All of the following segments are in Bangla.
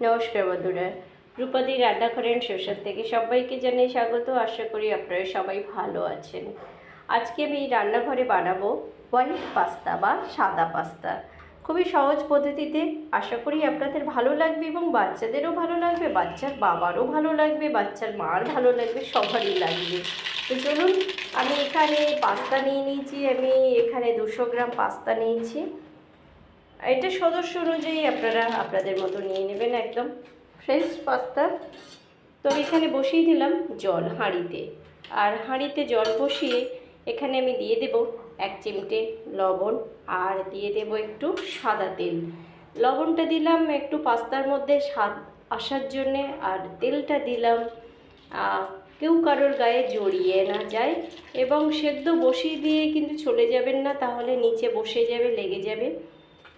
নমস্কার বন্ধুরা, রূপাদি রান্নাঘরের সোশ্যাল থেকে সবাইকে জানাই স্বাগত। আশা করি আপনারা সবাই ভালো আছেন। আজকে আমি রান্নাঘরে বানাবো হোয়াইট পাস্তা বা সাদা পাস্তা। খুবই সহজ পদ্ধতিতে, আশা করি আপনাদের ভালো লাগবে এবং বাচ্চাদেরও ভালো লাগবে, বাচ্চার বাবারও ভালো লাগবে, বাচ্চার মার ভালো লাগবে, সবারই লাগবে। তো চলুন, আমি এখানে পাস্তা নিয়ে নিয়েছি। আমি এখানে 200 গ্রাম পাস্তা নিয়েছি। এটা সদস্য অনুযায়ী আপনারা আপনাদের মতো নিয়ে নেবেন, একদম ফ্রেশ পাস্তা। তো এখানে বসিয়ে দিলাম জল হাঁড়িতে, আর হাঁড়িতে জল বসিয়ে এখানে আমি দিয়ে দেব 1 চিমটে লবণ, আর দিয়ে দেব একটু সাদা তেল। লবণটা দিলাম একটু পাস্তার মধ্যে স্বাদ আসার জন্যে, আর তেলটা দিলাম কেউ কারোর গায়ে জড়িয়ে না যায়, এবং সেদ্ধ বসিয়ে দিয়ে কিন্তু চলে যাবেন না, তাহলে নিচে বসে যাবে, লেগে যাবে।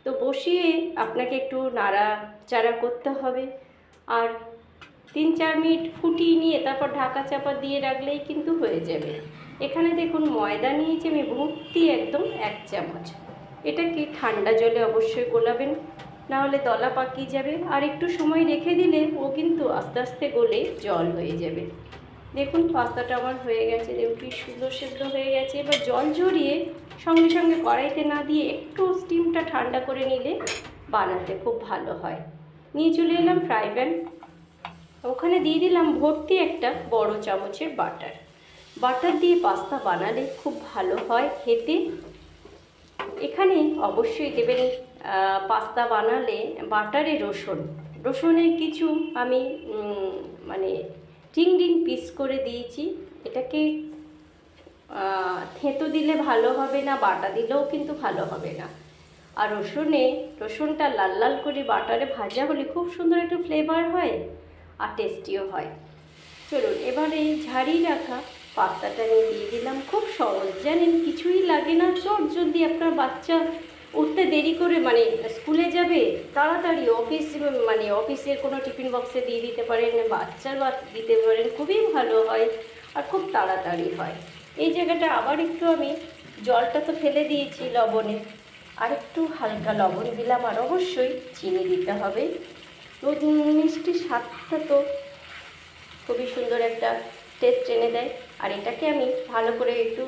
তো বসিয়ে আপনাকে একটু নাড়াচাড়া করতে হবে, আর 3-4 মিনিট ফুটিয়ে নিয়ে তারপর ঢাকা চাপা দিয়ে রাখলেই কিন্তু হয়ে যাবে। এখানে দেখুন ময়দা নিয়েছি আমি ভর্তি, একদম 1 চামচ। এটাকে ঠান্ডা জলে অবশ্যই গোলাবেন, নাহলে দলা পাকিয়ে যাবে, আর একটু সময় রেখে দিলে ও কিন্তু আস্তে আস্তে গলে জল হয়ে যাবে। দেখুন পাস্তাটা আমার হয়ে গেছে, দেখুন কি সুন্দর সেদ্ধ হয়ে গেছে। এবার জল ঝরিয়ে সঙ্গে সঙ্গে কড়াইতে না দিয়ে একটু স্টিমটা ঠান্ডা করে নিলে বানাতে খুব ভালো হয়। নিয়ে চলে এলাম ফ্রাই প্যান, ওখানে দিয়ে দিলাম ভর্তি একটা বড় চামচের বাটার। বাটার দিয়ে পাস্তা বানালে খুব ভালো হয় খেতে। এখানে অবশ্যই দেবেন পাস্তা বানালে বাটারে রসুনের কিছু আমি মানে রিং পিস করে দিয়েছি। এটাকে থেঁতো দিলে ভালো হবে না, বাটা দিলেও কিন্তু ভালো হবে না। আর রসুনটা লাল লাল করে বাটারে ভাজা হলে খুব সুন্দর একটা ফ্লেভার হয় আর টেস্টিও হয়। চলুন এবারে ঝাড়িয়ে রাখা পাস্তাটা নিয়ে দিয়ে দিলাম। খুব সহজ, জানেন, কিছুই লাগে না। জলদি আপনার বাচ্চা উঠতে দেরি করে স্কুলে যাবে, তাড়াতাড়ি অফিসের কোনো টিফিন বক্সে দিয়ে দিতে পারেন, বাচ্চার দিতে পারেন, খুবই ভালো হয় আর খুব তাড়াতাড়ি হয়। এই জায়গাটা আবার একটু আমি জলটা তো ফেলে দিয়েছি লবণে, আর একটু হালকা লবণ দিলাম, আর অবশ্যই চিনি দিতে হবে। মিষ্টি স্বাদটা তো খুবই সুন্দর একটা টেস্ট এনে দেয়। আর এটাকে আমি ভালো করে একটু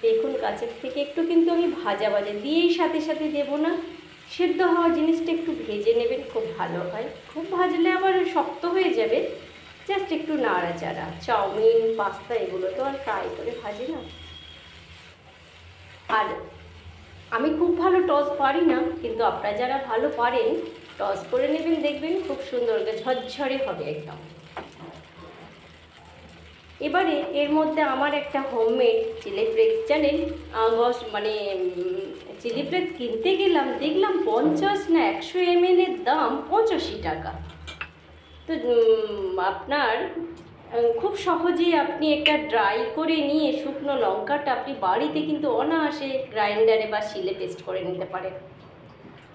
দেখুন কাছের থেকে একটু কিন্তু আমি ভাজা দিয়েই সাথে সাথে দেবো না, সেদ্ধ হওয়া জিনিসটা একটু ভেজে নেবেন, খুব ভালো হয়। খুব ভাজলে আবার শক্ত হয়ে যাবে, জাস্ট একটু নাড়াচাড়া। চাউমিন পাস্তা এগুলো তো আর ফ্রাই করে ভাজি না। আর আমি খুব ভালো টস পারি না, কিন্তু আপনারা যারা ভালো পারেন টস করে নেবেন, দেখবেন খুব সুন্দর ঝরঝরে হবে একদম। এবারে এর মধ্যে আমার একটা হোমমেড চিলি ফ্লেক্স, জানেন, চিলি ফ্লেক্স কিনতে গেলাম, দেখলাম 50 না 100 ml এর দাম 85 টাকা। তো আপনার খুব সহজেই আপনি একটা ড্রাই করে নিয়ে শুকনো লঙ্কাটা আপনি বাড়িতে কিন্তু অনায়াসে গ্রাইন্ডারে বা শিলে পেস্ট করে নিতে পারেন।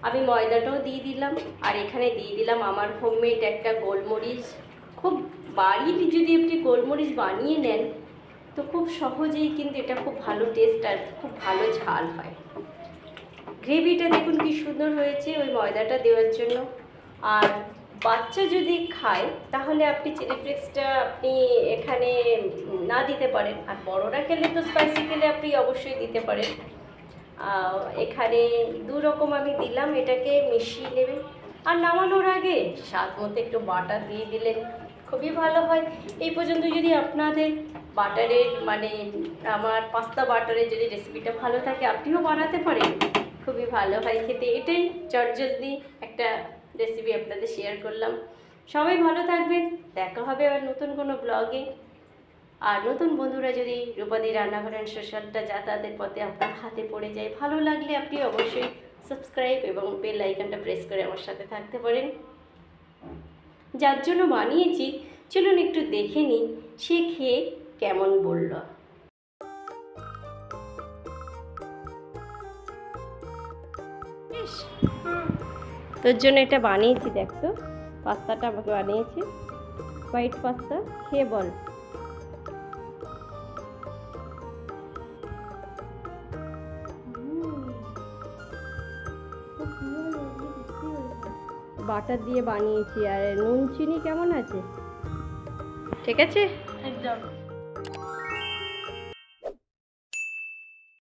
আমি ময়দাটাও দিয়ে দিলাম, আর এখানে দিয়ে দিলাম আমার হোমমেড একটা গোলমরিচ। খুব বাড়িতে যদি আপনি গোলমরিচ বানিয়ে নেন তো খুব সহজেই কিন্তু এটা খুব ভালো টেস্ট আর খুব ভালো ঝাল হয়। গ্রেভিটা দেখুন কি সুন্দর হয়েছে ওই ময়দাটা দেওয়ার জন্য। আর বাচ্চা যদি খায় তাহলে আপনি চিলি ফ্লেক্সটা আপনি এখানে না দিতে পারেন, আর বড়রা খেলে তো স্পাইসি খেলে আপনি অবশ্যই দিতে পারেন। এখানে 2 রকম আমি দিলাম, এটাকে মিশিয়ে নেবেন। আর নামানোর আগে স্বাদ মতো একটু বাটার দিয়ে দিলেন, খুবই ভালো হয়। এই পর্যন্ত যদি আপনাদের বাটারের আমার পাস্তা বাটারের যদি রেসিপিটা ভালো থাকে, আপনিও বানাতে পারেন, খুবই ভালো হয় খেতে। এটাই চটজলদি একটা রেসিপি আপনাদের শেয়ার করলাম। সবাই ভালো থাকবেন, দেখা হবে আবার নতুন কোনো ব্লগে। আর নতুন বন্ধুরা যদি রূপাদি রান্নাঘরের সোশ্যালটা যাতায়াতের পথে আপনার হাতে পড়ে যায়, ভালো লাগলে আপনি অবশ্যই সাবস্ক্রাইব এবং বেল আইকনটা প্রেস করে আমার সাথে থাকতে পারেন। যার জন্য বানিয়েছি চলুন একটু দেখে নিই সে খেয়ে কেমন বলল। তোর জন্য এটা বানিয়েছি, দেখতো পাস্তাটা আমাকে বানিয়েছি, হোয়াইট পাস্তা, খেয়ে বল। বাটার দিয়ে বানিয়েছি। আর নুন চিনি কেমন আছে? ঠিক আছে? একদম।